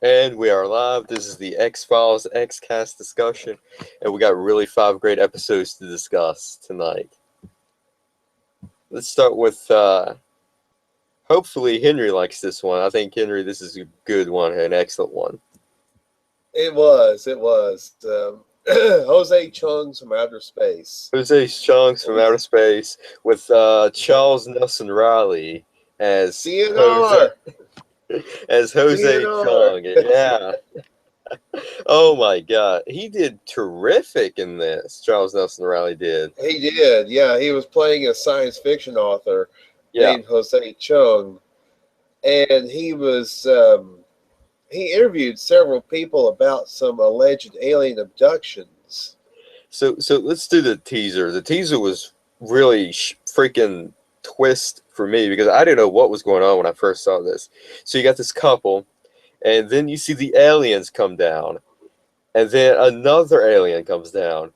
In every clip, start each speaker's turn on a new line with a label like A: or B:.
A: And we are live. This is the X-Files X-Cast discussion, and we got really 5 great episodes to discuss tonight. Let's start with, hopefully Henry likes this one. I think, Henry, this is a good one, an excellent one.
B: It was. Jose Chung's from Outer Space.
A: Jose Chung's from Outer Space with Charles Nelson Riley as
B: CNR.
A: Jose Chung. Yeah. Oh my God, he did terrific in this. Charles Nelson Riley did.
B: He did. Yeah, he was playing a science fiction author named Jose Chung, and he was. He interviewed several people about some alleged alien abductions.
A: So let's do the teaser. The teaser was really freaking twist for me because I didn't know what was going on when I first saw this. So you got this couple, and then you see the aliens come down, and then another alien comes down,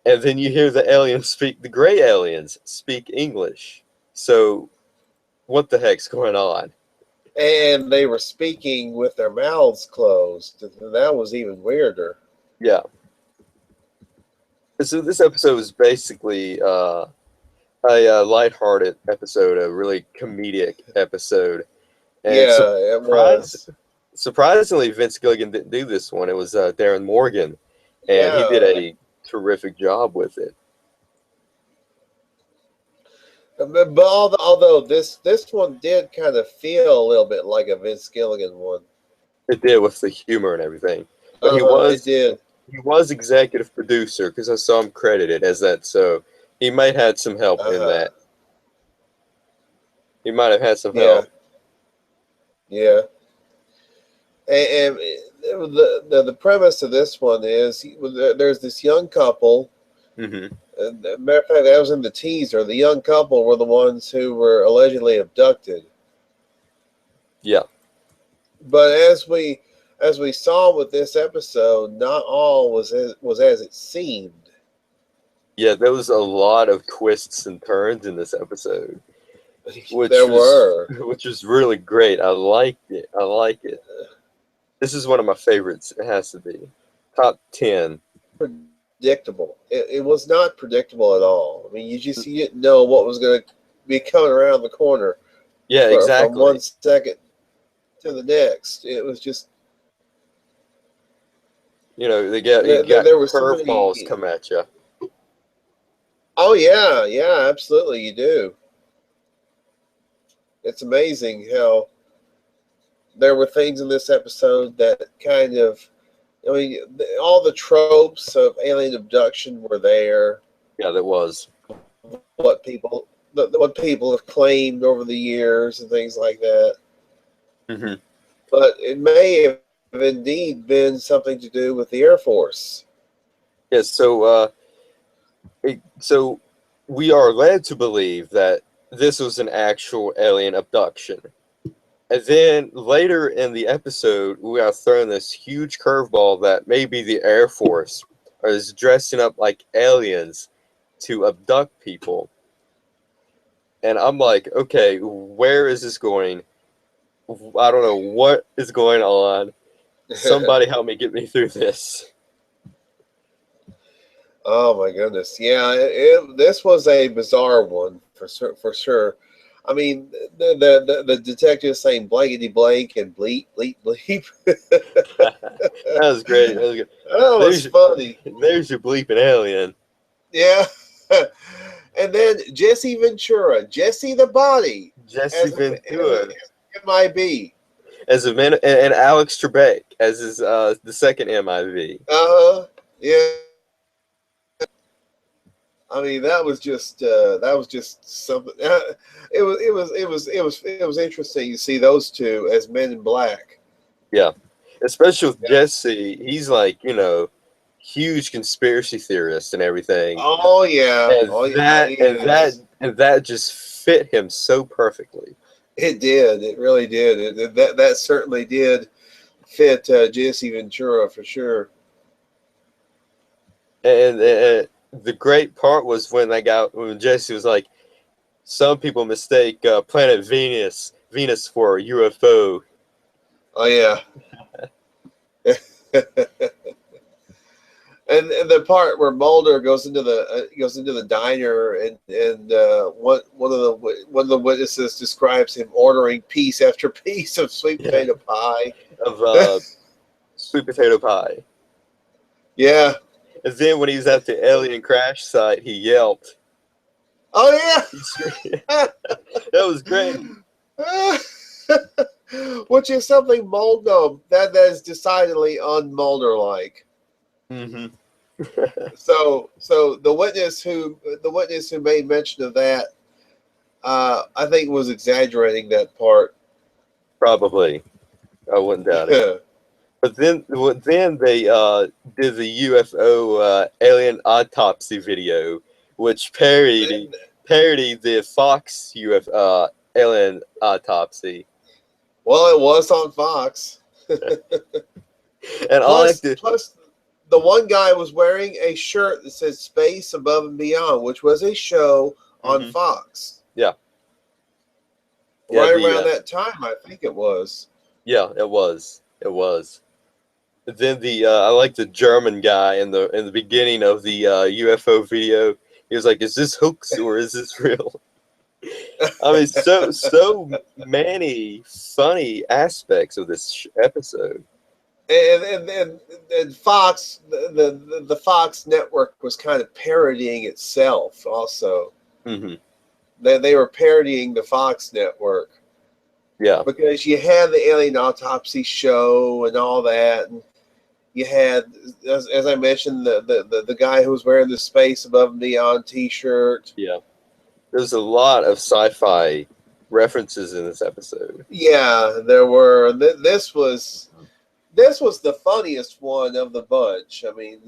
A: and then you hear the gray aliens speak English. So what the heck's going on?
B: And they were speaking with their mouths closed. That was even weirder.
A: Yeah. So this episode was basically a lighthearted episode, a really comedic episode. And
B: it was.
A: Surprisingly, Vince Gilligan didn't do this one. It was Darren Morgan, and he did a terrific job with it.
B: But although this one did kind of feel a little bit like a Vince Gilligan one.
A: It did, with the humor and everything. But he was executive producer because I saw him credited as that, so he might have had some help in that. He might have had some help.
B: Yeah. And the premise of this one is there's this young couple.
A: Mm-hmm.
B: Matter of fact, that was in the teaser. The young couple were the ones who were allegedly abducted.
A: Yeah.
B: But as we saw with this episode, not all was as it seemed.
A: Yeah, there was a lot of twists and turns in this episode. Which was really great. I liked it. This is one of my favorites. It has to be. Top 10.
B: Predictable. It was not predictable at all. I mean, you didn't know what was going to be coming around the corner.
A: Yeah, exactly.
B: From 1 second to the next. It was just...
A: You know, there were curveballs come at you.
B: Oh, yeah, absolutely, you do. It's amazing how there were things in this episode that kind of... I mean, all the tropes of alien abduction were there.
A: Yeah, there was.
B: What people have claimed over the years and things like that.
A: Mm-hmm.
B: But it may have indeed been something to do with the Air Force.
A: Yes, so we are led to believe that this was an actual alien abduction. And then later in the episode, we are thrown this huge curveball that maybe the Air Force is dressing up like aliens to abduct people. And I'm like, okay, where is this going? I don't know what is going on. Somebody help me, get me through this.
B: Oh my goodness. Yeah, this was a bizarre one for sure. I mean, the detective saying blankety blank and bleep, bleep, bleep.
A: That was great. That was good.
B: That was funny.
A: There's your bleeping alien.
B: Yeah. And then Jesse Ventura, Jesse the Body.
A: Jesse Ventura.
B: MIB.
A: And Alex Trebek as his the second MIB.
B: Yeah. I mean, that was just something. It was interesting to see those two as Men in Black.
A: Yeah, especially with Jesse. He's like, huge conspiracy theorist and everything.
B: Oh yeah,
A: and that just fit him so perfectly.
B: It did. It really did. That certainly did fit Jesse Ventura for sure.
A: And the great part was when Jesse was like, some people mistake planet Venus for a UFO.
B: Oh yeah, And the part where Mulder goes into the diner and one of the witnesses describes him ordering piece after piece of sweet
A: Yeah,
B: potato pie.
A: of sweet potato pie.
B: Yeah.
A: And then when he was at the alien crash site, he yelped.
B: Oh yeah.
A: That was great.
B: Which is something Mulder that is decidedly un-Mulder like.
A: Mm-hmm.
B: So the witness who made mention of that, I think was exaggerating that part.
A: Probably, I wouldn't doubt it. But then they did the UFO alien autopsy video, which parodied the Fox UFO alien autopsy.
B: Well, it was on Fox.
A: And I like to.
B: Plus, the one guy was wearing a shirt that said "Space Above and Beyond," which was a show on Fox.
A: Yeah.
B: Right around that time, I think it was.
A: Yeah, it was. It was. Then I like the German guy in the beginning of the UFO video. He was like, "Is this hoax or is this real?" I mean, so many funny aspects of this episode.
B: And Fox, the Fox network was kind of parodying itself. Also,
A: Mm-hmm.
B: they were parodying the Fox network.
A: Yeah,
B: because you had the alien autopsy show and all that, and you had, as I mentioned, the guy who was wearing the Space Above and Beyond T-shirt.
A: yeah. There's a lot of sci-fi references in this episode.
B: Yeah, there were. This was the funniest one of the bunch. I mean,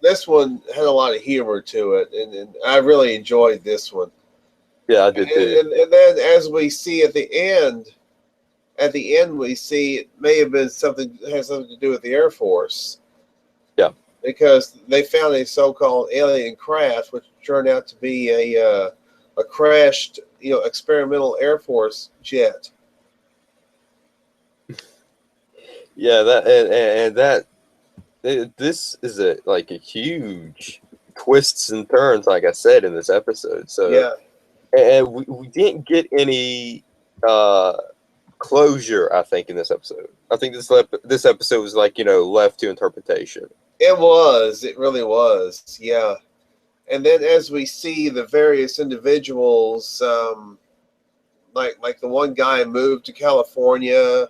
B: this one had a lot of humor to it, and I really enjoyed this one.
A: Yeah, I did too.
B: And then as we see at the end we see it may have been has something to do with the Air Force.
A: Yeah,
B: because they found a so-called alien craft, which turned out to be a crashed, experimental Air Force jet.
A: Yeah, this is a huge twists and turns, like I said, in this episode. So
B: yeah,
A: and we didn't get any closure, I think, in this episode. I think this episode was left to interpretation.
B: it really was, yeah. And then as we see the various individuals, like the one guy moved to California,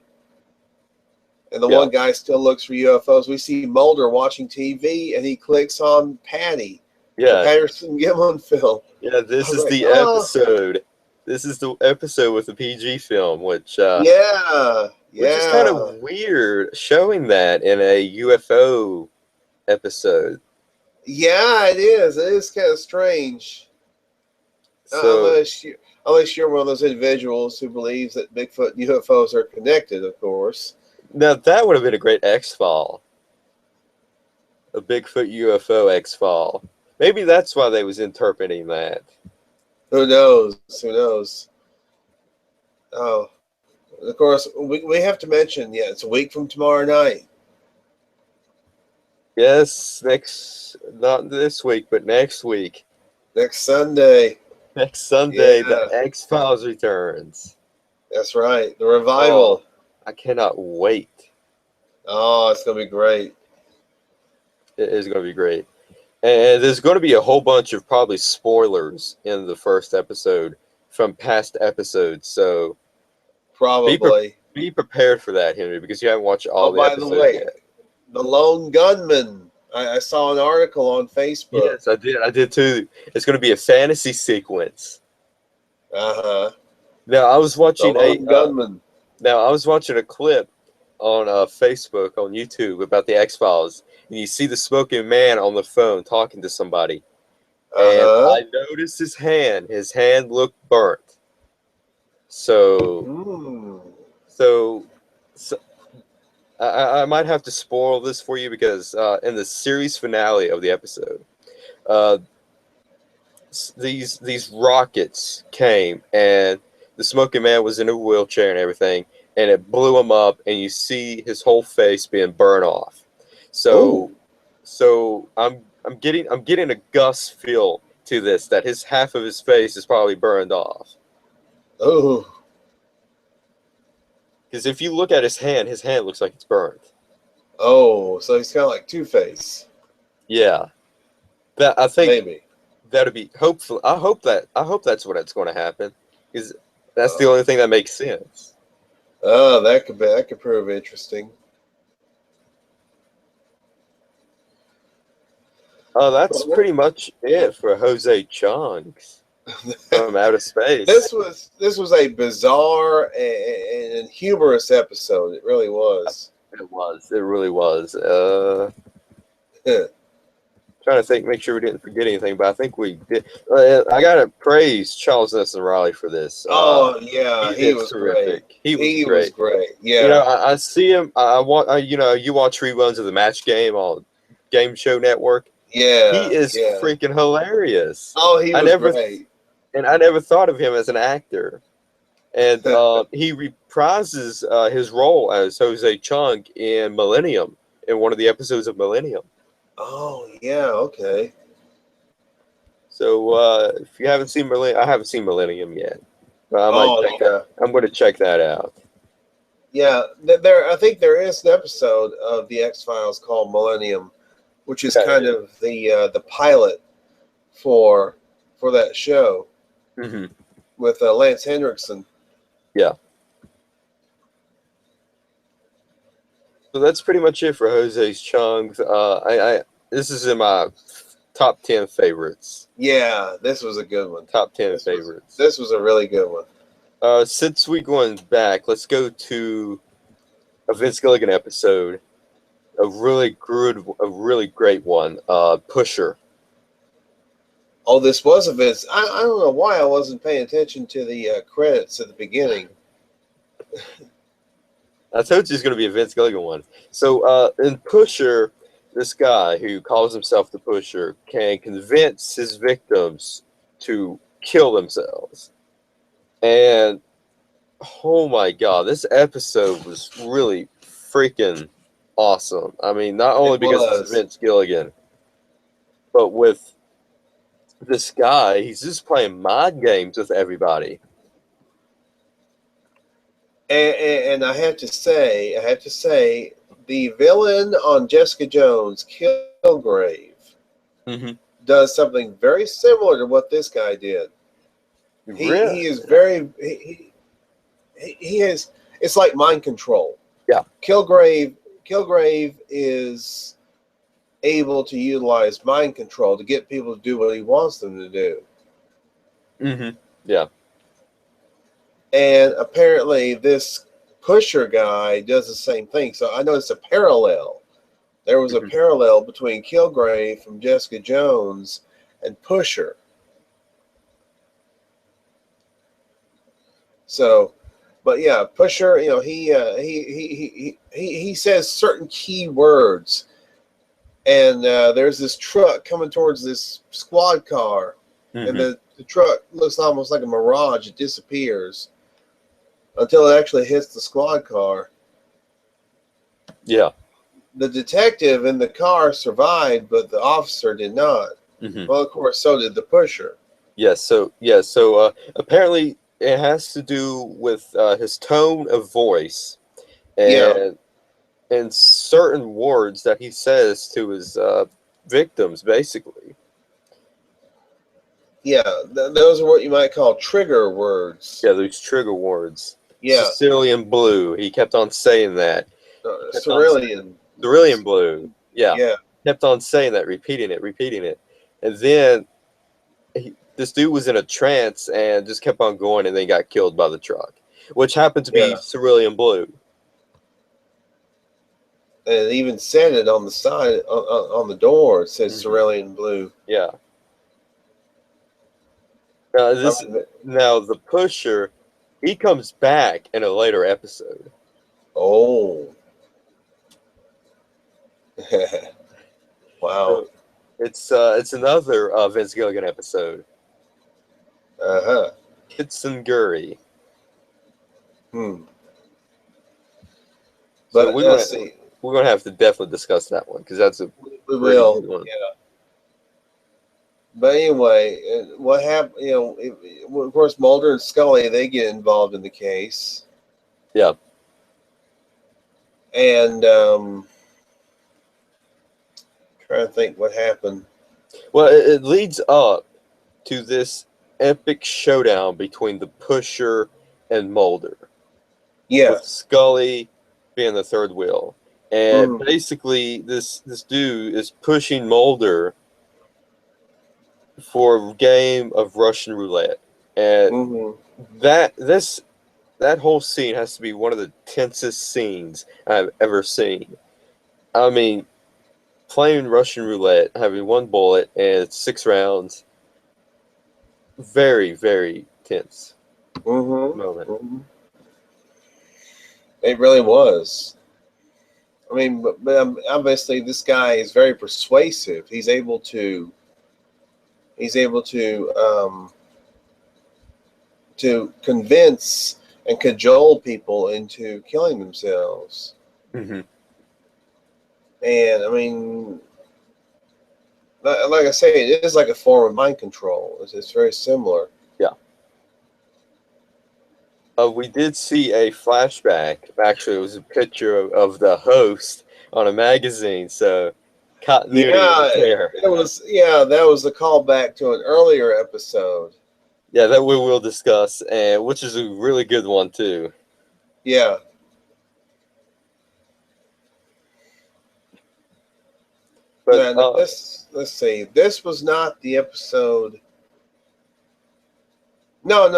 B: and the one guy still looks for UFOs. We see Mulder watching TV, and he clicks on Patty, the Patterson Gimlin film.
A: Yeah, this is the episode. This is the episode with the PG film, which which is kind of weird showing that in a UFO episode.
B: Yeah, it is. It is kind of strange. So, unless you're one of those individuals who believes that Bigfoot and UFOs are connected, of course.
A: Now that would have been a great X-File. A Bigfoot UFO X-File. Maybe that's why they was interpreting that.
B: Who knows? Who knows? Oh, of course, we have to mention, it's a week from tomorrow night.
A: Yes, not this week, but next week.
B: Next Sunday.
A: Next Sunday, the X-Files returns.
B: That's right, the revival.
A: Oh, I cannot wait.
B: Oh, it's going to be great.
A: It is going to be great. And there's going to be a whole bunch of probably spoilers in the first episode from past episodes. So
B: probably
A: be prepared for that, Henry, because you haven't watched all the episodes yet.
B: The Lone Gunman. I saw an article on Facebook.
A: Yes, I did. I did too. It's going to be a fantasy sequence.
B: Uh-huh.
A: Now I was watching
B: Gunman.
A: Now I was watching a clip on Facebook, on YouTube, about the X-Files, and you see the smoking man on the phone talking to somebody, and I noticed his hand. His hand looked burnt. So I might have to spoil this for you because in the series finale of the episode, these rockets came and the smoking man was in a wheelchair and everything, and it blew him up, and you see his whole face being burned off. So,
B: Ooh.
A: so I'm getting a Gus feel to this, that his half of his face is probably burned off.
B: Oh.
A: Because if you look at his hand looks like it's burned.
B: Oh, so he's kind of like Two-Face.
A: Yeah, that I think
B: Maybe.
A: that'd be hopeful. I hope that's what it's going to happen. Because that's the
B: Oh.
A: only thing that makes sense.
B: Oh, that could prove interesting.
A: That's pretty much it for Jose Chung from outer space.
B: This was a bizarre and humorous episode. It really was.
A: It was. It really was. Trying to think, make sure we didn't forget anything, but I think we did. I gotta praise Charles Nesson Riley for this.
B: Oh yeah,
A: He
B: he
A: did
B: was great.
A: terrific. He was
B: He was
A: great.
B: great.
A: You know,
B: Yeah,
A: I see him. I want. You know, you watch reruns of the Match Game on Game Show Network. He
B: yeah,
A: is
B: yeah.
A: freaking hilarious.
B: Oh, he
A: I
B: was
A: never,
B: great.
A: I never thought of him as an actor. And he reprises his role as Jose Chung in Millennium, in one of the episodes of Millennium.
B: Oh yeah, okay.
A: So if you haven't seen Millennium, I haven't seen Millennium yet, but I might
B: Oh
A: check
B: yeah,
A: that. I'm going to check that out.
B: yeah. There, I think there is an episode of the X-Files called Millennium, which is kind of the pilot for that show
A: Mm-hmm.
B: with Lance Henriksen.
A: Yeah. So that's pretty much it for Jose's Chunks. This is in my top 10 favorites.
B: Yeah, this was a good one.
A: Top 10 favorites.
B: This was a really good one.
A: Since we're going back, let's go to a Vince Gilligan episode. A really great one. Pusher.
B: Oh, this was a Vince. I don't know why I wasn't paying attention to the credits at the beginning.
A: I told you it's going to be a Vince Gilligan one. So in Pusher, this guy who calls himself the Pusher can convince his victims to kill themselves. And oh my God, this episode was really freaking awesome. I mean, not only because it's Vince Gilligan, but with this guy, he's just playing mind games with everybody.
B: And I have to say, the villain on Jessica Jones, Kilgrave, does something very similar to what this guy did. He is very he is. It's like mind control.
A: Yeah,
B: Kilgrave is able to utilize mind control to get people to do what he wants them to do.
A: Mm-hmm. Yeah.
B: And apparently this Pusher guy does the same thing. So I noticed a parallel. There was a parallel between Kilgrave from Jessica Jones and Pusher. So, but yeah, Pusher, you know, he says certain key words, and there's this truck coming towards this squad car, and the truck looks almost like a mirage. It disappears until it actually hits the squad car.
A: Yeah.
B: The detective in the car survived, but the officer did not. Well, of course, so did the Pusher.
A: Yes. So apparently it has to do with his tone of voice and certain words that he says to his victims, basically.
B: Yeah, those are what you might call trigger words.
A: Yeah, those trigger words.
B: Yeah.
A: Sicilian blue. He kept on saying that.
B: Cerulean.
A: Cerulean blue. Yeah.
B: Yeah.
A: Kept on saying that, repeating it. And then this dude was in a trance and just kept on going and then got killed by the truck, which happened to be cerulean blue.
B: And it even said it on the side, on the door. It says cerulean blue.
A: Yeah. Now the Pusher, he comes back in a later episode.
B: Oh. Wow.
A: So it's another Vince Gilligan episode.
B: Uh-huh.
A: Kitsunguri. So
B: But let's see.
A: we're gonna have to definitely discuss that one because that's a
B: We
A: pretty
B: will.
A: good one.
B: Yeah. But anyway, what happened? Of course, Mulder and Scully they get involved in the case.
A: Yeah.
B: And trying to think what happened.
A: Well, it leads up to this epic showdown between the Pusher and Mulder, with
B: Yes.
A: Scully being the third wheel. And
B: Mm-hmm.
A: basically, this dude is pushing Mulder for a game of Russian roulette, and
B: Mm-hmm.
A: that whole scene has to be one of the tensest scenes I've ever seen. I mean, playing Russian roulette, having one bullet and 6 rounds, very, very tense moment.
B: Mm-hmm. Mm-hmm. It really was. I mean, but obviously this guy is very persuasive. He's able to convince and cajole people into killing themselves.
A: Hmm.
B: And I mean, like I say, it is like a form of mind control. It's very similar.
A: Yeah. We did see a flashback. Actually, it was a picture of the host on a magazine, so continuity
B: Yeah,
A: right there.
B: it was. Yeah, that was a callback to an earlier episode.
A: Yeah, that we will discuss, and which is a really good one too.
B: Yeah.
A: But
B: Now this. Let's see. This was not the episode. No.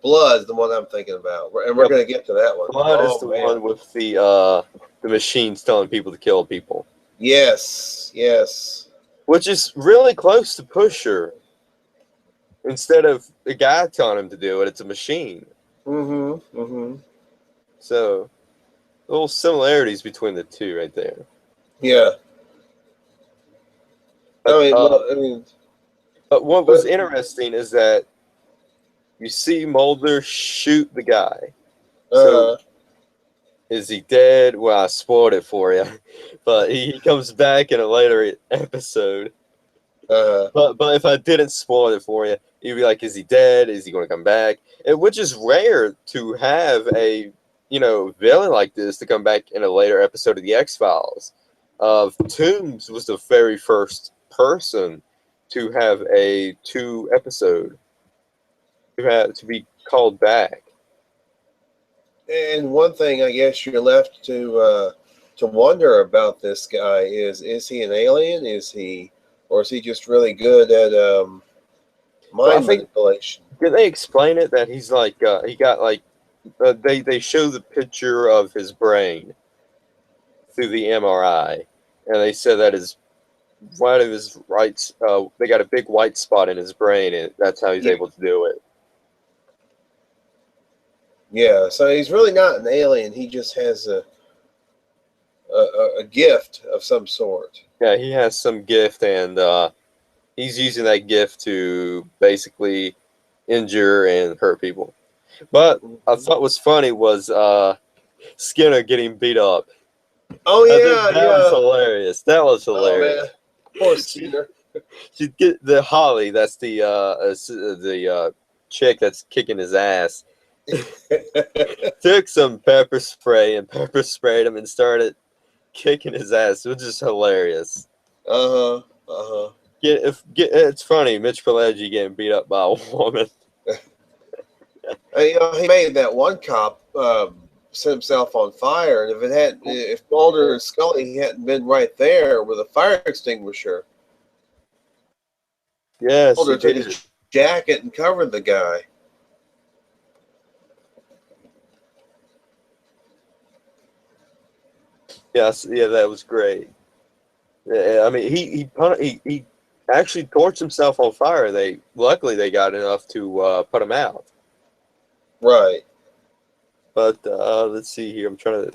B: Blood's the one I'm thinking about, and we're
A: yeah,
B: going to get to that one.
A: Blood is
B: Oh
A: the
B: man.
A: one with the machines telling people to kill people,
B: Yes. Yes.
A: which is really close to Pusher. Instead of the guy telling him to do it, it's a machine.
B: Mm-hmm. Mm-hmm.
A: So little similarities between the two right there.
B: Yeah. I
A: But
B: mean, well, I mean,
A: but what was
B: but
A: interesting is that you see Mulder shoot the guy. So
B: uh,
A: is he dead? Well, I spoiled it for you, but he comes back in a later episode.
B: uh,
A: But if I didn't spoil it for you, you'd be like, is he dead? Is he going to come back? Which is rare to have a villain like this to come back in a later episode of the X Files. Toombs was the very first person to have a 2 episode to be called back.
B: and one thing I guess you're left to wonder about this guy is he an alien? Or is he just really good at
A: Well, I
B: mind
A: think
B: manipulation?
A: did they explain it that he's like he got like they show the picture of his brain through the MRI, and they said that his one of his rights they got a big white spot in his brain, and that's how he's
B: Yeah,
A: able to do it.
B: yeah. So he's really not an alien. He just has a gift of some sort.
A: Yeah, he has some gift, and he's using that gift to basically injure and hurt people. But I
B: Mhm.
A: thought was funny was Skinner getting beat up.
B: Oh
A: I think
B: yeah,
A: that was
B: yeah.
A: hilarious. That was
B: Oh man,
A: hilarious.
B: poor
A: She
B: Skinner.
A: she get the Holly. That's the chick that's kicking his ass. Took some pepper spray and pepper sprayed him and started kicking his ass, which is hilarious.
B: Uh-huh. Uh-huh.
A: It's funny, Mitch Pileggi getting beat up by a woman.
B: He made that one cop set himself on fire, and if Mulder and Scully hadn't been right there with a fire extinguisher,
A: Yes, he
B: Mulder took
A: did.
B: his jacket and covered the guy.
A: Yes, yeah, that was great. Yeah, I mean, he actually torched himself on fire. Luckily they got enough to put him out.
B: Right.
A: But let's see here. I'm trying to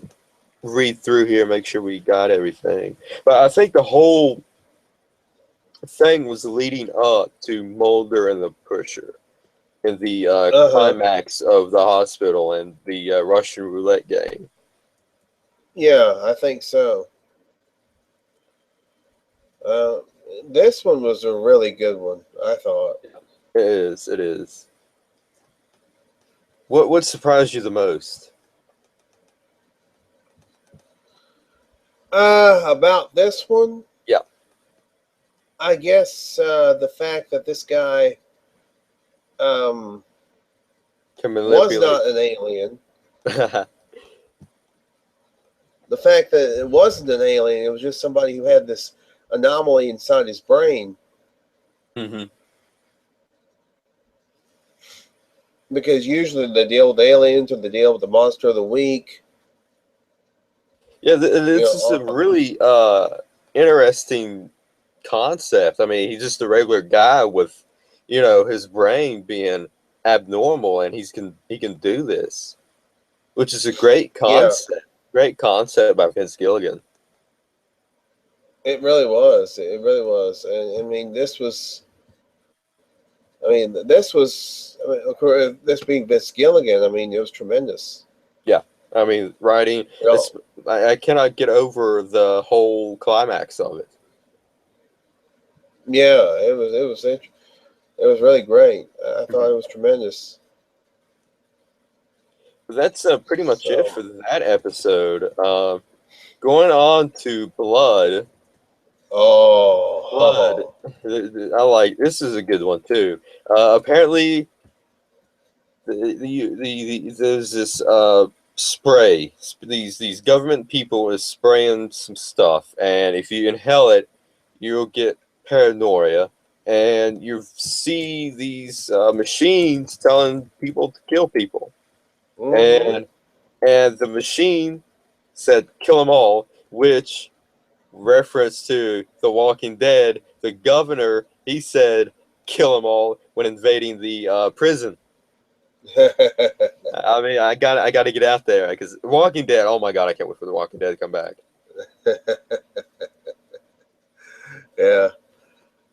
A: read through here, make sure we got everything. But I think the whole thing was leading up to Mulder and the Pusher in the
B: Uh-huh.
A: climax of the hospital and the Russian roulette game.
B: Yeah, I think so. Uh, this one was a really good one, I thought.
A: It is. It is. What surprised you the most?
B: About this one,
A: Yeah,
B: I guess the fact that this guy um,
A: can
B: was
A: manipulate.
B: not an alien. The fact that it wasn't an alien, it was just somebody who had this anomaly inside his brain.
A: Hmm.
B: Because usually they deal with aliens or they deal with the monster of the week.
A: Yeah,
B: You
A: this is a
B: know,
A: really interesting concept. I mean, he's just a regular guy with, his brain being abnormal, and he can do this, which is a great
B: yeah,
A: concept. Great concept by Vince Gilligan.
B: it really was. It really was. And I mean, this was. I mean, this was. I mean, of course, this being Vince Gilligan, I mean, it was tremendous.
A: Yeah, I mean, writing.
B: You know,
A: I cannot get over the whole climax of it.
B: yeah, it was. It was. It was really great. I thought
A: Mhm.
B: it was tremendous.
A: That's pretty much it
B: So,
A: for that episode. Going on to Blood. Blood.
B: oh,
A: I like this is a good one too. Apparently, there's this spray. These government people is spraying some stuff, and if you inhale it, you'll get paranoia, and you see these machines telling people to kill people,
B: mm-hmm.
A: and the machine said kill them all, which reference to The Walking Dead. The governor he said kill them all when invading the prison. I mean, I got to get out there because Walking Dead. Oh my god, I can't wait for The Walking Dead to come back.
B: Yeah.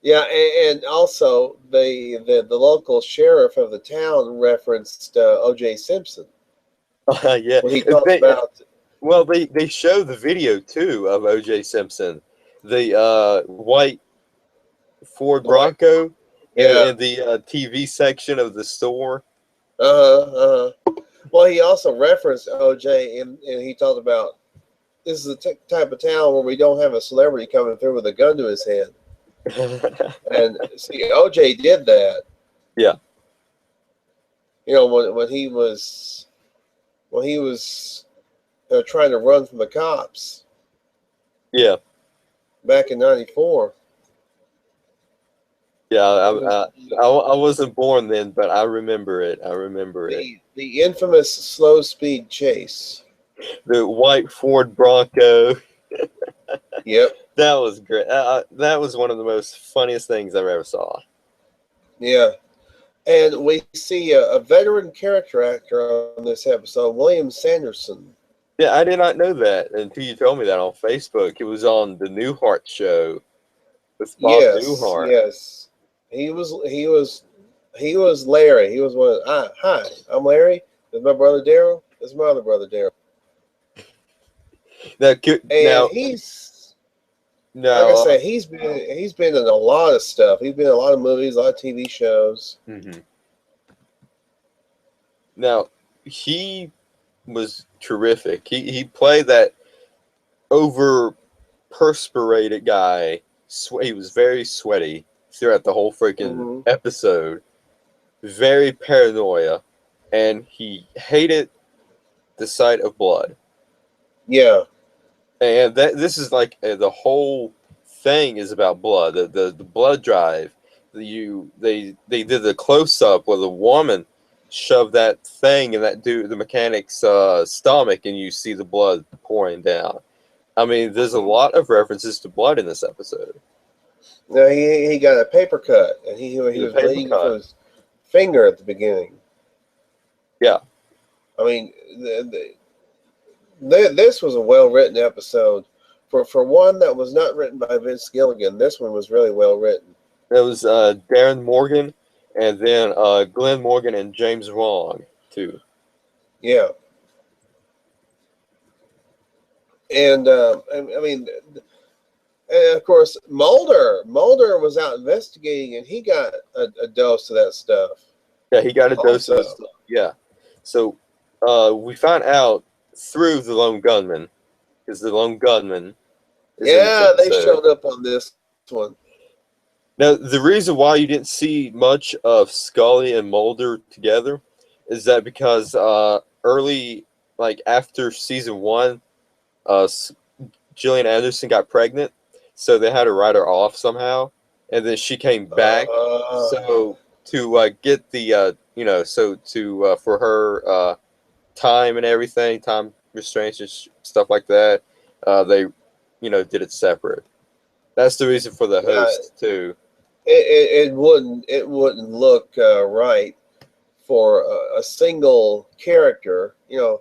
B: Yeah, and also the local sheriff of the town referenced O.J. Simpson
A: Yeah,
B: when he talked about.
A: well, they show the video too of O.J. Simpson, the white Ford
B: The white.
A: Bronco
B: Yeah.
A: in the TV section of the store.
B: Uh-huh. Well, he also referenced O.J. and he talked about this is the type of town where we don't have a celebrity coming through with a gun to his head. And see, O.J. did that.
A: Yeah,
B: You know, when he was trying to run from the cops
A: yeah,
B: back in '94.
A: yeah.
B: It was
A: I wasn't born then, but I remember it. I remember it.
B: the infamous slow speed chase.
A: The white Ford Bronco.
B: Yep.
A: That was great. That was one of the most funniest things I've ever saw.
B: Yeah. And we see a veteran character actor on this episode, William Sanderson.
A: Yeah, I did not know that until you told me that on Facebook. It was on the Newhart show with Bob
B: Yes,
A: Newhart.
B: yes. He was Larry. He was one of hi, I'm Larry. This is my brother Daryl. This is my other brother Daryl.
A: Now,
B: And he's like I
A: now,
B: said, he's been in a lot of stuff. He's been in a lot of movies, a lot of TV shows.
A: mhm. Now he was terrific. He played that over perspirated guy. He was very sweaty throughout the whole freaking
B: Hmm.
A: episode. Very paranoia, and he hated the sight of blood.
B: Yeah.
A: And that this is like the whole thing is about blood. The blood drive. They did the close up where the woman shoved that thing in that dude the mechanic's stomach, and you see the blood pouring down. I mean, there's a
B: Mhm.
A: lot of references to blood in this episode.
B: No, he got a paper cut, and he
A: The
B: was
A: paper
B: bleeding from
A: cut.
B: his finger at the beginning.
A: Yeah,
B: I mean, this was a well written episode. For one that was not written by Vince Gilligan, this one was really well written.
A: it was Darren Morgan, and then Glenn Morgan and James Wong too.
B: Yeah. And I mean, and of course, Mulder was out investigating, and he got a dose of that stuff.
A: Yeah, he got a dose
B: Also.
A: of stuff. Yeah. So we find out through the lone gunman, because the lone gunman is in this
B: Yeah, they
A: episode.
B: showed up on this one.
A: Now, the reason why you didn't see much of Scully and Mulder together is that because early, like after season one, Gillian Anderson got pregnant, so they had to write her off somehow, and then she came back. So to get the so to for her time and everything, time restraints and stuff like that, they did it separate. That's the reason for the host too.
B: It wouldn't look right for a single character, a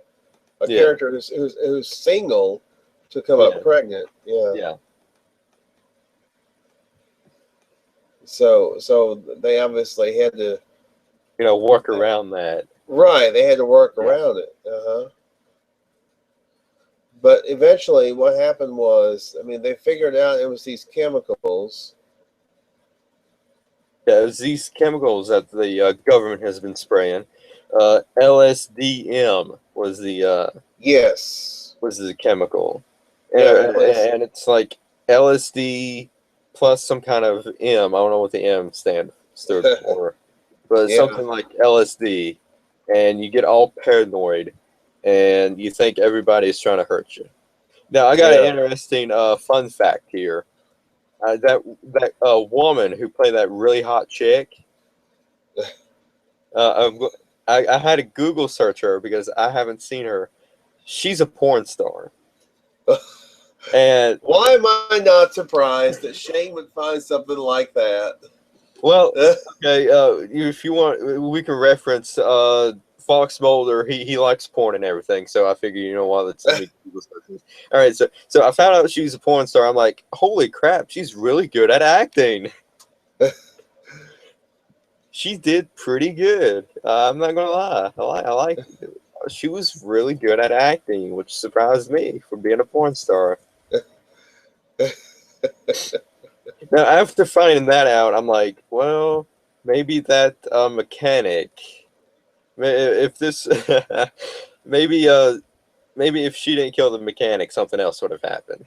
A: Yeah,
B: character who's single to come
A: yeah,
B: up pregnant. Yeah.
A: yeah.
B: So they obviously had to
A: Work around that.
B: right. They had to work
A: Yeah.
B: around it. But eventually, what happened was, I mean, they figured out it was these chemicals.
A: Yeah, it was these chemicals that the government has been spraying. LSDM
B: Yes.
A: was the chemical,
B: Yeah.
A: and it's like LSD plus some kind of M. I don't know what the M stood for, but it's
B: Yeah.
A: something like LSD, and you get all paranoid, and you think everybody's trying to hurt you. Now, I got an interesting fun fact here. That woman who played that really hot chick, I had to Google search her because I haven't seen her. She's a porn star. And
B: why am I not surprised that Shane would find something like that?
A: well, okay, if you want, we can reference Fox Mulder. He likes porn and everything, so I figure let's let me Google search this. All right, so I found out she's a porn star. I'm like, holy crap, she's really good at acting. She did pretty good. I'm not gonna lie. I like. She was really good at acting, which surprised me for being a porn star. Now, after finding that out, I'm like, well, maybe that mechanic. If this, maybe maybe if she didn't kill the mechanic, something else would have happened.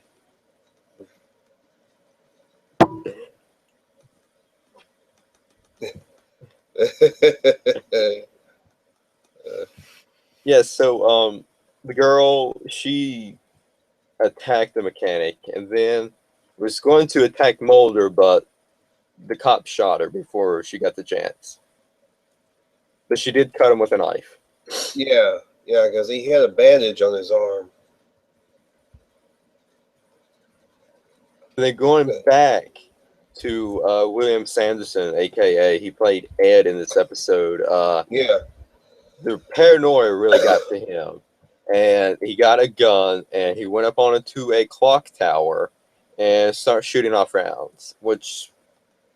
A: Yes. So the girl, she attacked the mechanic, and then was going to attack Mulder, but the cop shot her before she got the chance. But she did cut him with a knife.
B: Yeah, because he had a bandage on his arm.
A: And then going back to William Sanderson, aka he played Ed in this episode.
B: Yeah.
A: The paranoia really got to him, and he got a gun and he went up onto a clock tower and started shooting off rounds, which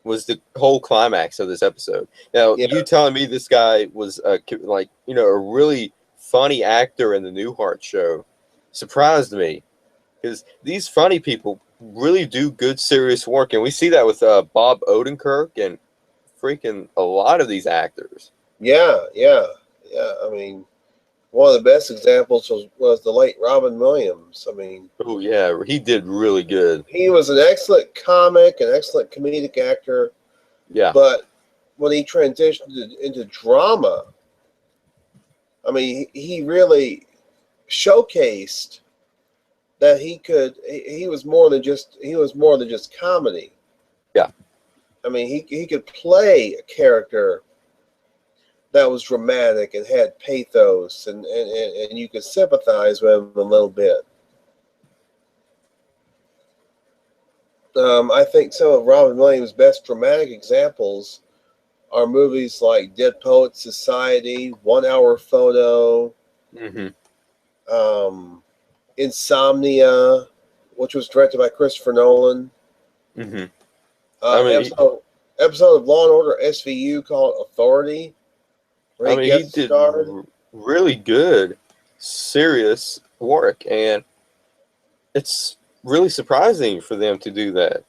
A: was the whole climax of this episode. Now, you telling me this guy was a really funny actor in the Newhart show surprised me, because these funny people really do good serious work, and we see that with Bob Odenkirk and freaking a lot of these actors.
B: Yeah. I mean, one of the best examples was the late Robin Williams. I mean,
A: Oh yeah, he did really good.
B: he was an excellent comic, an excellent comedic actor.
A: Yeah.
B: But when he transitioned into drama, I mean, he really showcased that he was more than just comedy.
A: Yeah.
B: I mean, he could play a character that was dramatic and had pathos, and you could sympathize with him a little bit. I think some of Robin Williams' best dramatic examples are movies like Dead Poets Society, 1 Hour Photo, Insomnia, which was directed by Christopher Nolan. Episode of Law and Order SVU called Authority.
A: He did really good, serious work, and it's really surprising for them to do that.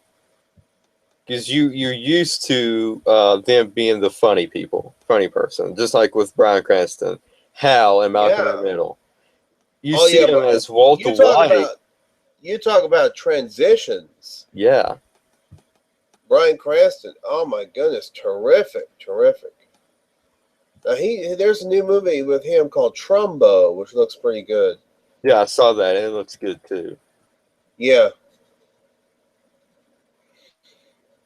A: Because you're used to them being the funny person, just like with Bryan Cranston, Hal, and Malcolm in the
B: Yeah.
A: Middle. You
B: Oh
A: see
B: yeah,
A: him
B: but
A: as Walter
B: you talk
A: White.
B: about you talk about transitions.
A: Yeah,
B: Bryan Cranston. Oh my goodness, terrific, terrific. Now there's a new movie with him called Trumbo, which looks pretty good.
A: yeah, I saw that, and it looks good too.
B: Yeah,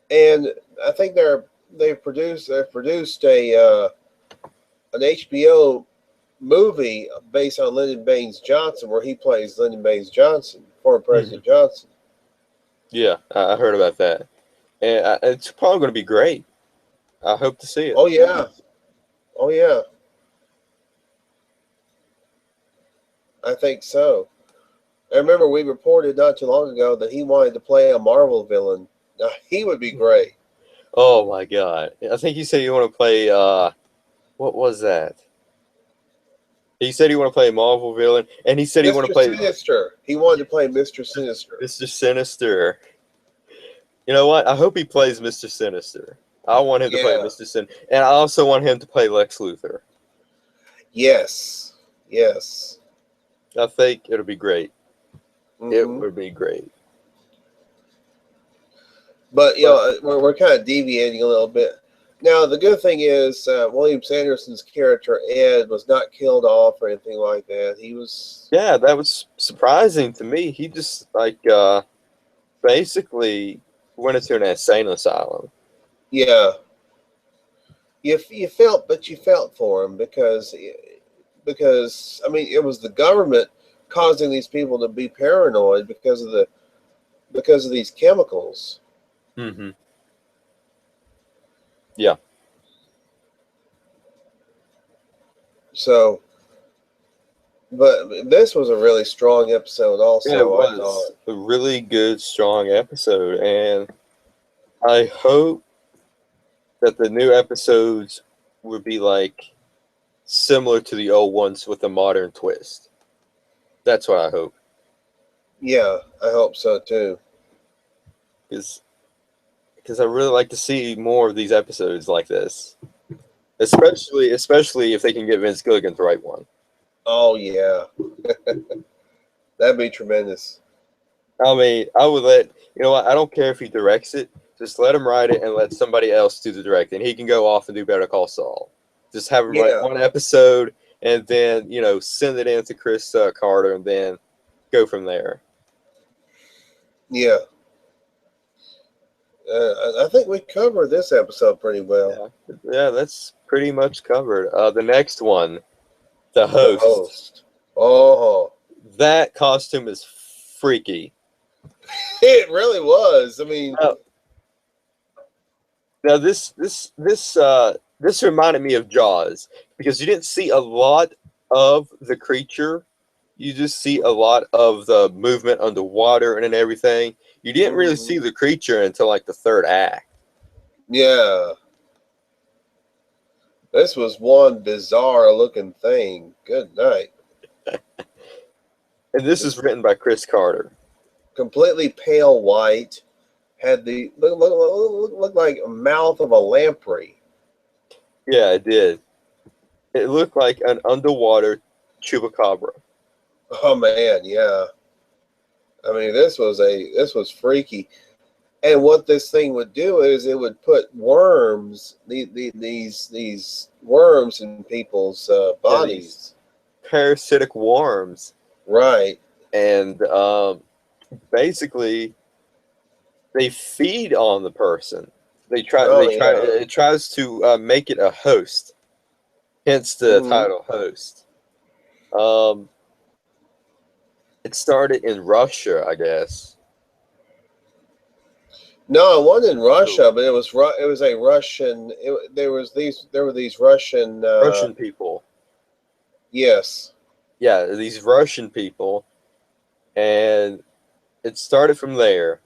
B: and I think they've produced a an HBO movie based on Lyndon Baines Johnson, where he plays Lyndon Baines Johnson, former
A: Hmm.
B: President Johnson.
A: Yeah, I heard about that, and it's probably going to be great. I hope to see it.
B: Oh yeah, oh yeah, I think so. I remember we reported not too long ago that he wanted to play a Marvel villain. Now, he would be great.
A: Oh my god! I think you said you want to play. What was that? He said he want to play a Marvel villain, and he said he want to
B: Mr.
A: play
B: Sinister. He wanted to play Mr. Sinister.
A: Mr. Sinister. You know what? I hope he plays Mr. Sinister. I want him to play
B: Yeah.
A: Mr. Sin, and I also want him to play Lex Luthor.
B: Yes. Yes.
A: I think it'll be great. It
B: Hmm.
A: would be great.
B: But
A: But
B: we're kind of deviating a little bit. Now the good thing is William Sanderson's character Ed was not killed off or anything like that. He was.
A: yeah, that was surprising to me. He just basically went into an insane asylum.
B: Yeah. You felt for him because I mean it was the government causing these people to be paranoid because of these chemicals.
A: Hmm. Yeah,
B: So, but this was a really strong episode.
A: yeah, it
B: Also, I
A: was
B: thought.
A: a really good, strong episode, and I hope that the new episodes would be like similar to the old ones with a modern twist. That's what I hope,
B: Yeah, I hope so too.
A: because I really like to see more of these episodes like this, especially if they can get Vince Gilligan to write one.
B: Oh yeah, that'd be tremendous.
A: I mean, I would let you know what I don't care if he directs it. Just let him write it and let somebody else do the directing. He can go off and do Better Call Saul. Just have him write
B: Yeah,
A: one episode and then send it in to Chris Carter and then go from there.
B: yeah. I think we covered this episode pretty well.
A: Yeah, yeah, that's pretty much covered. The next one, the
B: The
A: host.
B: host. Oh,
A: That costume is freaky.
B: it really was. I mean,
A: Now, now this reminded me of Jaws because you didn't see a lot of the creature. You just see a lot of the movement underwater and everything. You didn't really see
B: mhm.
A: the creature until like the third act.
B: Yeah, this was one bizarre looking thing. Good night.
A: And this is
B: Just
A: written by Chris Carter.
B: completely pale white. Had the looked like a mouth of a lamprey.
A: Yeah, it did. It looked like an underwater chupacabra.
B: Oh man, yeah. I mean, this was freaky. And what this thing would do is it would put worms, these worms in people's
A: Yeah, these
B: bodies.
A: parasitic worms,
B: Right.
A: and basically they feed on the person.
B: Oh
A: They try.
B: yeah.
A: It tries to make it a host, hence the
B: Hmm.
A: title host. Um, it started in Russia, I guess.
B: No, it wasn't in
A: So
B: Russia, but it was a Russian. There were these Russian.
A: Russian people,
B: Yes.
A: yeah, these Russian people, and it started from there,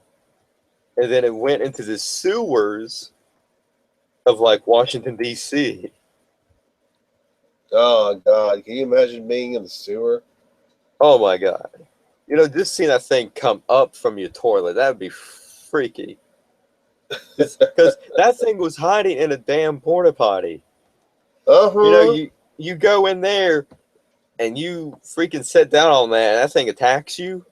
A: and then it went into the sewers of like Washington D.C.
B: Oh God, can you imagine being in the sewer?
A: Oh my God. just seeing that thing come up from your toilet, that would be freaky. Because that thing was hiding in a damn porta potty.
B: Uh-huh.
A: You go in there and you freaking sit down on that, and that thing attacks you.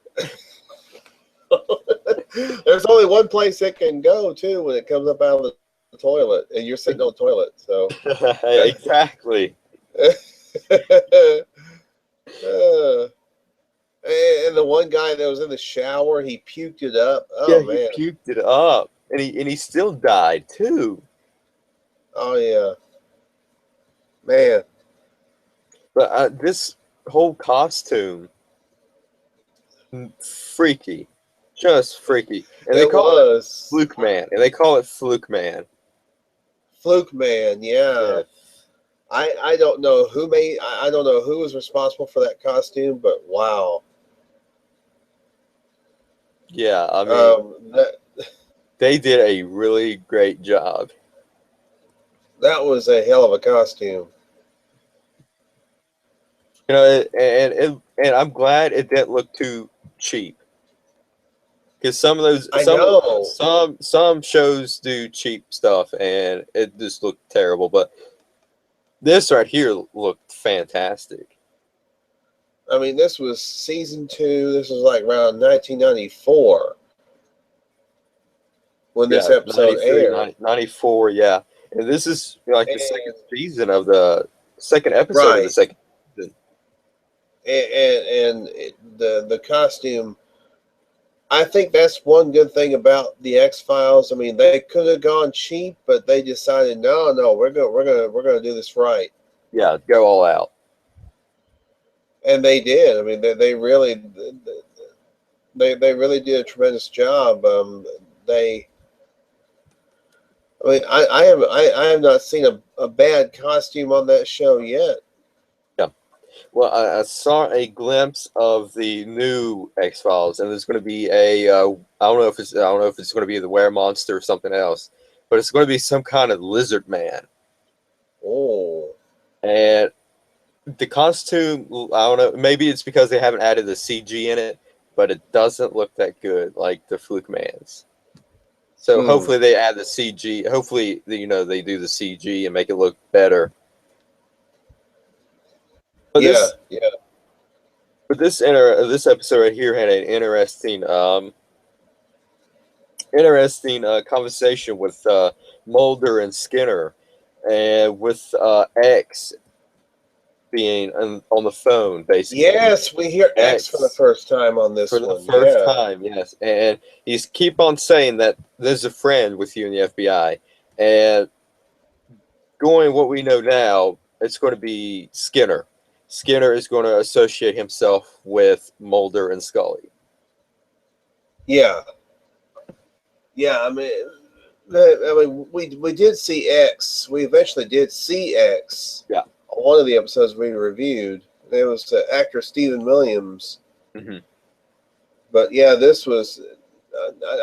B: There's only one place it can go too when it comes up out of the toilet, and you're sitting on the toilet. So
A: Exactly.
B: And the one guy that was in the shower, he puked it up.
A: Yeah,
B: Oh
A: he
B: man.
A: puked it up, and he still died too.
B: Oh yeah, man.
A: But this whole costume, freaky, just freaky, and they
B: It
A: call it
B: was
A: Fluke Man, and they call it Fluke Man.
B: Fluke Man. Yeah.
A: Yeah,
B: I don't know who made. I don't know who was responsible for that costume, but wow.
A: yeah. I mean,
B: That
A: they did a really great job.
B: that was a hell of a costume.
A: And I'm glad it didn't look too cheap. Because some of those
B: I know.
A: some shows do cheap stuff and it just looked terrible, but this right here looked fantastic.
B: I mean, this was season 2. This was like around 1994 when this
A: Yeah,
B: episode
A: 93,
B: aired.
A: 94, yeah. And this is like the second
B: And,
A: season of the second episode of the
B: right.
A: second season.
B: And the costume. I think that's one good thing about the X-Files. I mean, they could have gone cheap, but they decided, no, we're gonna do this right.
A: Yeah, go all out.
B: And they did. I mean, they really they really did a tremendous job. They, I mean, I have not seen a bad costume on that show yet.
A: Yeah. Well, I saw a glimpse of the new X Files, and there's going to be I don't know if it's going to be the Were Monster or something else, but it's going to be some kind of lizard man.
B: Oh,
A: And the costume, I don't know, maybe it's because they haven't added the CG in it, but it doesn't look that good like the Fluke Man's. So hopefully they add the CG. Hopefully, they do the CG and make it look better. But
B: yeah,
A: this
B: yeah,
A: But this episode right here had an interesting conversation with Mulder and Skinner, and with X being on the phone, basically.
B: yes. We hear X for the
A: X
B: first time on this
A: for the
B: one.
A: first
B: Yeah,
A: time, yes, and he's keep on saying that there's a friend with you in the FBI, and going what we know now, it's going to be Skinner. Skinner is going to associate himself with Mulder and Scully.
B: yeah, yeah. We did see X. We eventually did see X.
A: Yeah.
B: On one of the episodes we reviewed, it was actor Stephen Williams.
A: Mm-hmm.
B: But yeah, this was.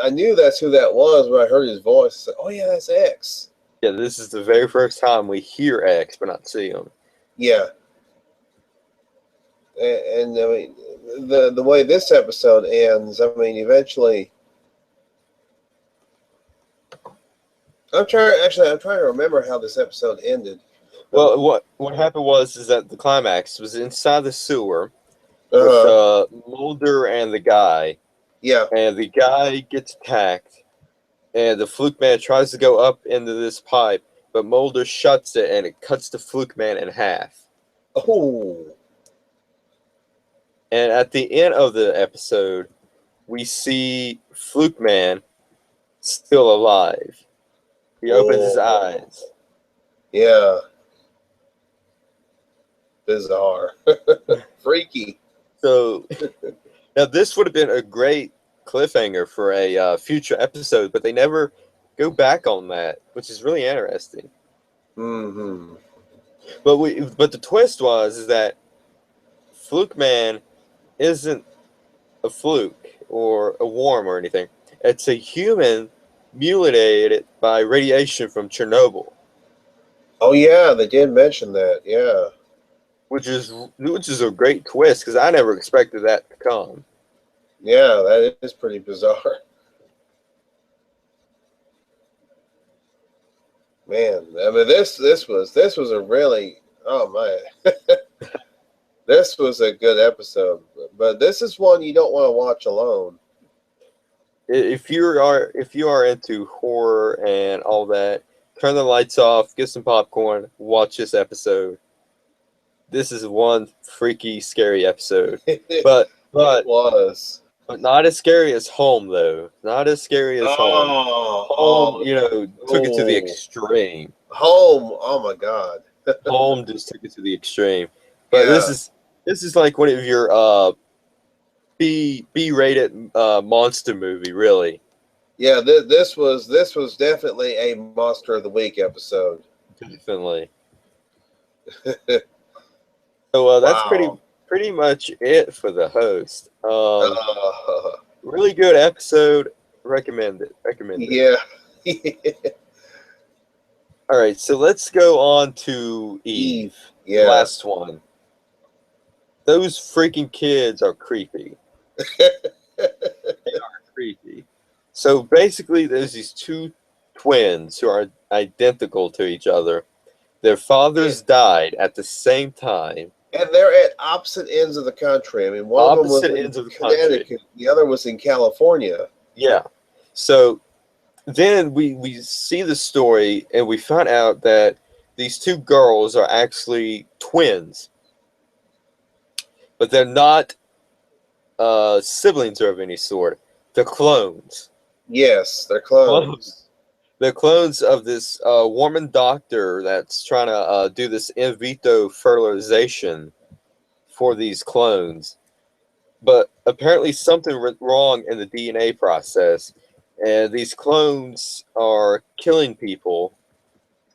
B: I knew that's who that was when I heard his voice. I said, "Oh yeah, that's X."
A: Yeah, this is the very first time we hear X but not see him.
B: Yeah, and I mean the way this episode ends. I mean, eventually, I'm trying to remember how this episode ended.
A: Well, what happened is that the climax was inside the sewer with Mulder and the guy.
B: Yeah.
A: And the guy gets attacked, and the Fluke Man tries to go up into this pipe, but Mulder shuts it, and it cuts the Fluke Man in half.
B: Oh.
A: And at the end of the episode, we see Fluke Man still alive. He opens his eyes.
B: Yeah. Bizarre. Freaky.
A: So, now this would have been a great cliffhanger for a future episode, but they never go back on that, which is really interesting.
B: Mm-hmm.
A: But the twist is that Fluke Man isn't a fluke or a worm or anything. It's a human mutilated by radiation from Chernobyl.
B: Oh yeah, they did mention that. Yeah.
A: Which is a great twist because I never expected that to come.
B: Yeah, that is pretty bizarre. Man, I mean this was a really, oh man. This was a good episode, but this is one you don't want to watch alone.
A: If you are into horror and all that, turn the lights off, get some popcorn, watch this episode. This is one freaky, scary episode,
B: It
A: but but
B: was.
A: but not as scary as Home though. Not as scary as Home.
B: Oh,
A: Home,
B: oh,
A: took it to the
B: oh,
A: extreme.
B: home. Oh my God.
A: Home just took it to the extreme. But this
B: Yeah,
A: is this is like one of your B rated monster movie, really.
B: yeah. This was definitely a Monster of the Week episode.
A: Definitely. So that's
B: Wow.
A: pretty much it for the host.
B: Uh,
A: Really good episode. Recommend it. Recommend it.
B: yeah.
A: All right, so let's go on to Eve,
B: Eve.
A: the
B: Yeah.
A: last one. Those freaking kids are creepy. Creepy. So basically, there's these two twins who are identical to each other. Their fathers died at the same time,
B: And they're at opposite ends of the country. I mean, one of them was
A: opposite
B: in
A: ends of the country.
B: Connecticut, the other was in California.
A: Yeah. So then we see the story and we find out that these two girls are actually twins, but they're not siblings of any sort. They're clones.
B: Yes, they're
A: Clones.
B: clones.
A: They're clones of this woman doctor that's trying to do this in vitro fertilization for these clones. But apparently something went wrong in the DNA process, and these clones are killing people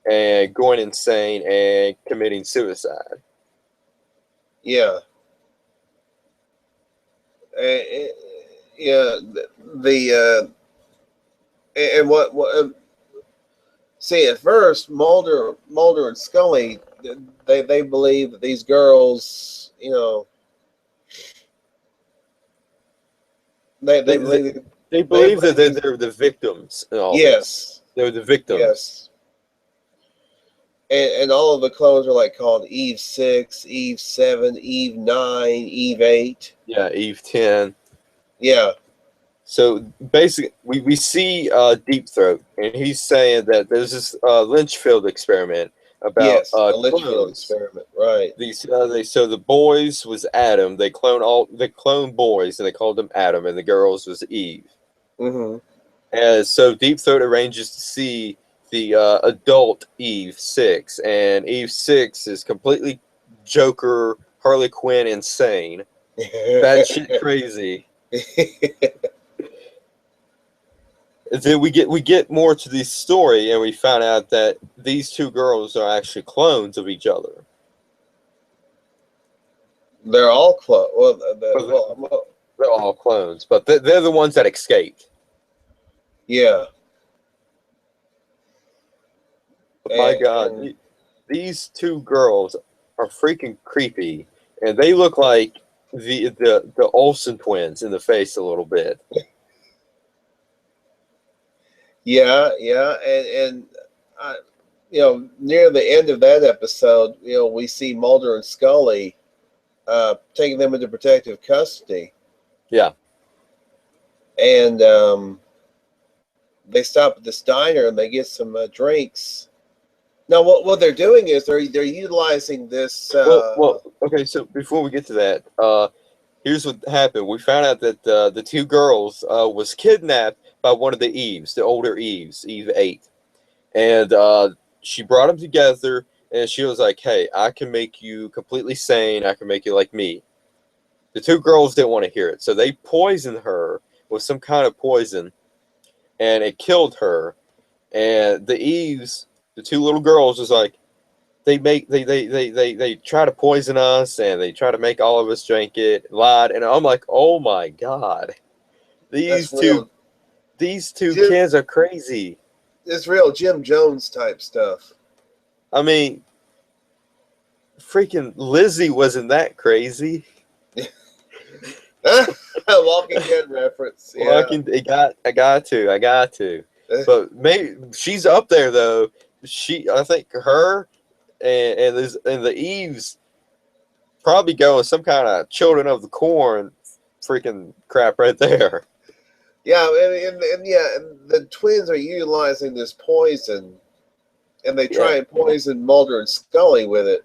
A: and going insane and committing suicide.
B: Yeah. Uh, yeah. And what see, at first, Mulder and Scully, they believe that these girls, they
A: They, they,
B: believe
A: they
B: they
A: believe that
B: believe
A: they're,
B: these.
A: they're the victims in all this.
B: Yes,
A: They're the victims.
B: yes. And all of the clones are like called Eve 6, Eve 7, Eve 9, Eve 8.
A: Yeah, Eve 10.
B: Yeah.
A: So basically, we see Deep Throat, and he's saying that there's this Lynchfield experiment about
B: Yes, the Litchfield
A: clones.
B: experiment, right.
A: These so the boys was Adam. They cloned boys, and they called them Adam, and the girls was Eve.
B: Mm-hmm.
A: And so Deep Throat arranges to see the adult Eve 6, and Eve 6 is completely Joker, Harley Quinn, insane, bad shit, crazy. And then we get more to the story, and we find out that these two girls are actually clones of each other.
B: They're all close.
A: They're all clones, but they're the ones that escaped.
B: Yeah.
A: But my God, these two girls are freaking creepy, and they look like the Olsen twins in the face a little bit.
B: Yeah, and near the end of that episode, we see Mulder and Scully taking them into protective custody.
A: Yeah.
B: And they stop at this diner and they get some drinks. Now, what they're doing is they're utilizing this.
A: Well, okay. So before we get to that, here's what happened. We found out that the two girls was kidnapped by one of the Eves, the older Eves, Eve 8, and she brought them together, and she was like, "Hey, I can make you completely sane. I can make you like me." The two girls didn't want to hear it, so they poisoned her with some kind of poison, and it killed her. And the Eves, the two little girls, was like, they try to poison us, and they try to make all of us drink it, lied, and I'm like, oh my God,
B: That's
A: these two
B: real.
A: kids are crazy.
B: It's real Jim Jones type stuff.
A: I mean, freaking Lizzie wasn't that crazy.
B: Huh? Walking Dead reference. Yeah.
A: I got to. But maybe she's up there though. I think her and the Eves probably going some kind of Children of the Corn freaking crap right there.
B: Yeah, and the twins are utilizing this poison, and they try and poison Mulder and Scully with it.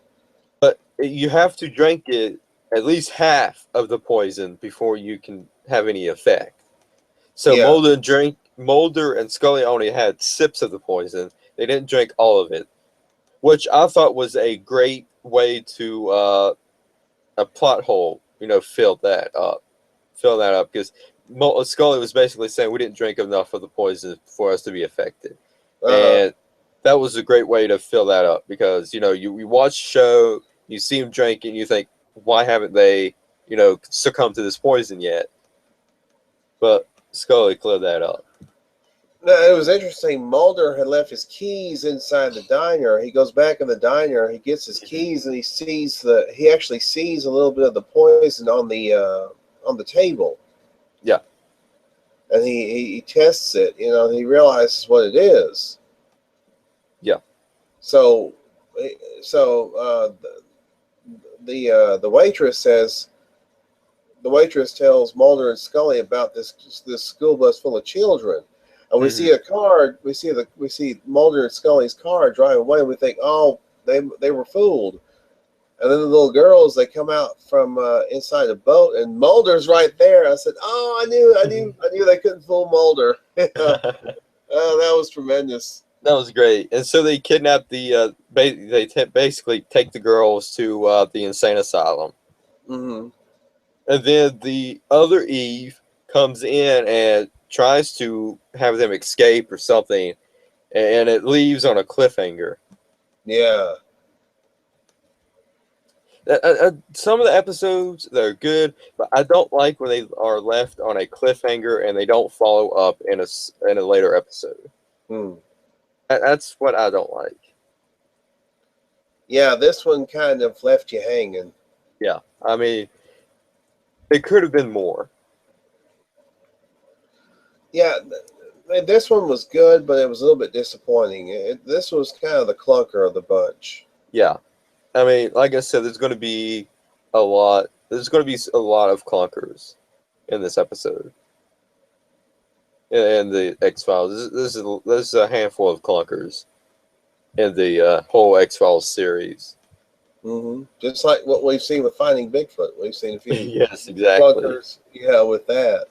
A: But you have to drink it at least half of the poison before you can have any effect. So Mulder and Scully only had sips of the poison. They didn't drink all of it, which I thought was a great way to a plot hole. Fill that up. Because Scully was basically saying we didn't drink enough of the poison for us to be affected, and that was a great way to fill that up. Because you watch the show, you see them drinking, you think, why haven't they succumbed to this poison yet? But Scully cleared that up.
B: No, it was interesting. Mulder had left his keys inside the diner. He goes back in the diner. He gets his keys, and he actually sees a little bit of the poison on the table.
A: Yeah,
B: and he tests it. And he realizes what it is.
A: Yeah.
B: So the waitress says. The waitress tells Mulder and Scully about this school bus full of children. And we see a car. We see Mulder and Scully's car drive away. And we think, oh, they were fooled. And then the little girls, they come out from inside the boat, and Mulder's right there. I said, oh, I knew they couldn't fool Mulder. Oh, that was tremendous.
A: That was great. And so they kidnap basically take the girls to the insane asylum.
B: Mm-hmm.
A: And then the other Eve comes in and tries to have them escape or something, and it leaves on a cliffhanger.
B: Yeah.
A: Some of the episodes, they're good, but I don't like when they are left on a cliffhanger and they don't follow up in a later episode. That's what I don't like.
B: Yeah, this one kind of left you hanging.
A: Yeah, I mean, it could have been more.
B: Yeah, this one was good, but it was a little bit disappointing. This was kind of the clunker of the bunch.
A: Yeah. I mean, like I said, there's going to be a lot. There's going to be a lot of clunkers in this episode. In the X-Files, there's a handful of clunkers in the whole X-Files series.
B: Mm-hmm. Just like what we've seen with Finding Bigfoot, we've seen a few
A: yes, exactly.
B: clunkers. Yeah, with that.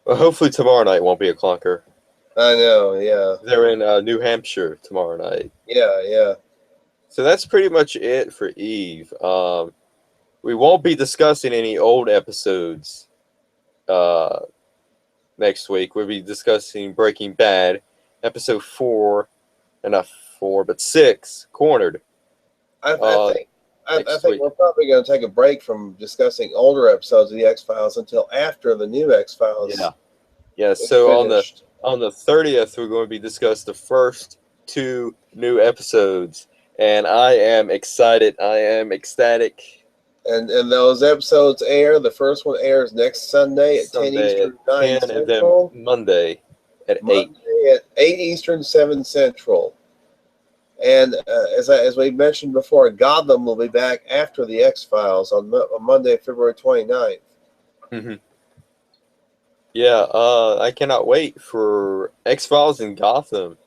A: Well, hopefully tomorrow night won't be a clunker.
B: I know. Yeah.
A: They're in New Hampshire tomorrow night.
B: Yeah.
A: So that's pretty much it for Eve. We won't be discussing any old episodes next week. We'll be discussing Breaking Bad, episode 4, and not 4, but 6, Cornered.
B: I think we're probably going to take a break from discussing older episodes of the X-Files until after the new X-Files.
A: Yeah. So on the 30th, we're going to be discussing the first 2 new episodes. And I am excited. I am ecstatic.
B: And those episodes air. The first one airs next Sunday at 10 Eastern, 9 Central.
A: And then Monday at 8.
B: At 8 Eastern, 7 Central. And as we mentioned before, Gotham will be back after the X-Files on Monday, February 29th.
A: Mm-hmm. Yeah, I cannot wait for X-Files and Gotham.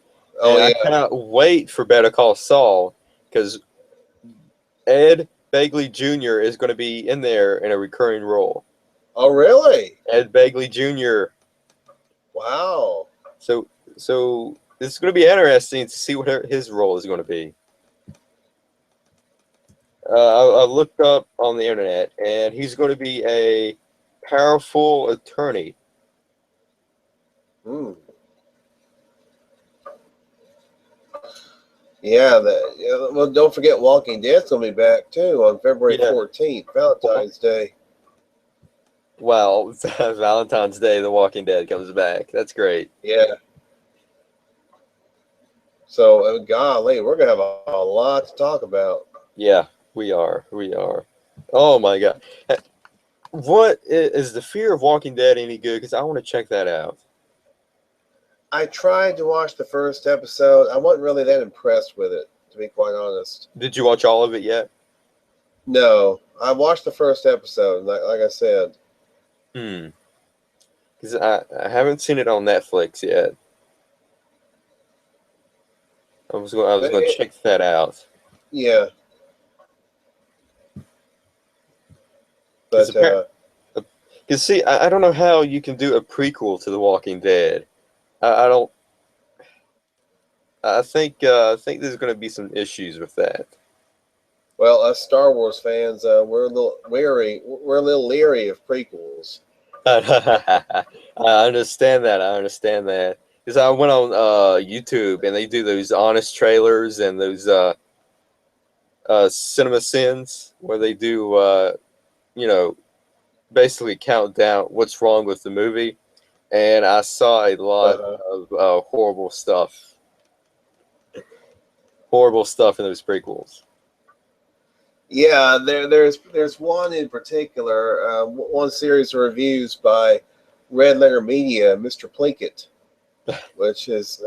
A: I cannot wait for Better Call Saul, because Ed Begley Jr. is going to be in there in a recurring role.
B: Oh, really?
A: Ed Begley Jr.
B: Wow.
A: So it's going to be interesting to see what his role is going to be. I looked up on the internet, and he's going to be a powerful attorney.
B: Yeah, well, don't forget Walking Dead's going to be back, too, on February 14th, Valentine's Day.
A: Wow, Valentine's Day, The Walking Dead comes back. That's great.
B: Yeah. So, golly, we're going to have a lot to talk about.
A: Yeah, we are. Oh, my God. What is the Fear of Walking Dead any good? Because I want to check that out.
B: I tried to watch the first episode. I wasn't really that impressed with it, to be quite honest.
A: Did you watch all of it yet?
B: No, I watched the first episode, like I said.
A: Because I haven't seen it on Netflix yet. I was going to check that out.
B: Yeah. But
A: because see, I don't know how you can do a prequel to The Walking Dead. I don't. I think there's going to be some issues with that.
B: Well, us Star Wars fans, we're a little wary. We're a little leery of prequels.
A: I understand that. I understand that. Because I went on YouTube and they do those honest trailers and those cinema sins where they do basically count down what's wrong with the movie, and I saw a lot of horrible stuff in those prequels.
B: Yeah, there's one in particular, one series of reviews by Red Letter Media, Mr. Plinkett, which is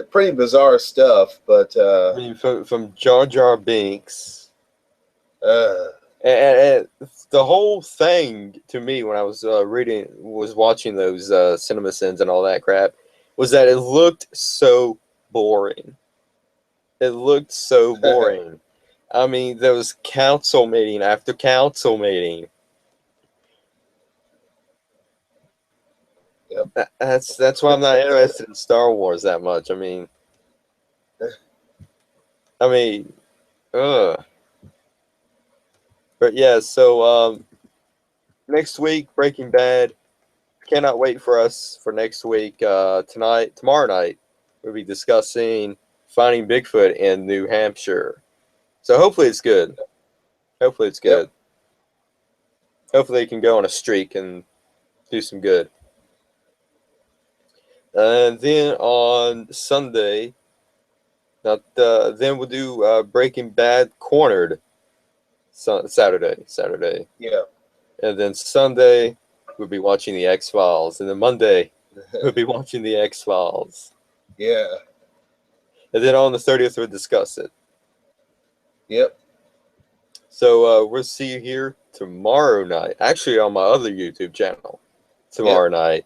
B: pretty bizarre stuff. But
A: I mean, from Jar Jar Binks, and the whole thing to me when I was watching those cinema sins and all that crap, was that it looked so boring. It looked so boring. I mean, there was council meeting after council meeting.
B: Yep.
A: That's why I'm not interested in Star Wars that much. I mean, ugh. But yeah, so next week, Breaking Bad. Cannot wait for us for next week. Tomorrow night, we'll be discussing Finding Bigfoot in New Hampshire. So hopefully it's good. Hopefully it's good. Yep. Hopefully they can go on a streak and do some good. And then on Sunday, then we'll do Breaking Bad Cornered. Saturday.
B: Yeah.
A: And then Sunday, we'll be watching the X-Files. And then Monday, we'll be watching the X-Files.
B: Yeah.
A: And then on the 30th, we'll discuss it.
B: Yep.
A: So we'll see you here tomorrow night. Actually, on my other YouTube channel tomorrow night.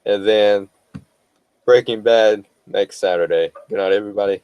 A: And then Breaking Bad next Saturday. Good night, everybody.